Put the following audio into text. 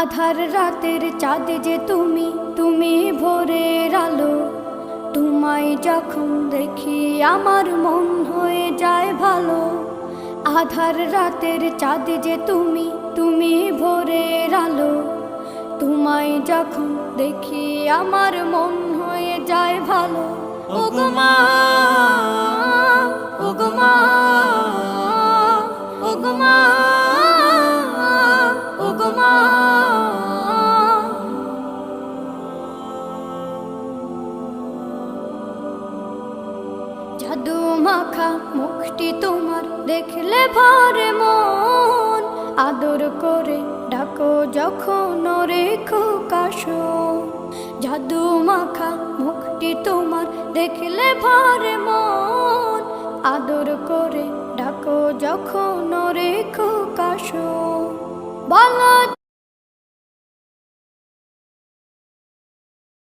আধার রাতের চাঁদ যে তুমি, তুমি ভোরের আলো। তোমায় যখন দেখি আমার মন হয়ে যায় ভালো। আধার রাতের চাঁদ যে তুমি, তুমি ভোরের আলো। তোমায় যখন দেখি আমার মন হয়ে যায় ভালো। ওগো মা, ওগো মা, ওগো মা, ওগো মা। জাদু মাখা মুখটি তোমার দেখলে ভরে মন। আদর করে ডাকো যখন রেখো কাশন। জাদু মাখা মুখটি তোমার দেখলে ভরে মন। আদর করে ডাকো যখন রেখো কাশন। বলো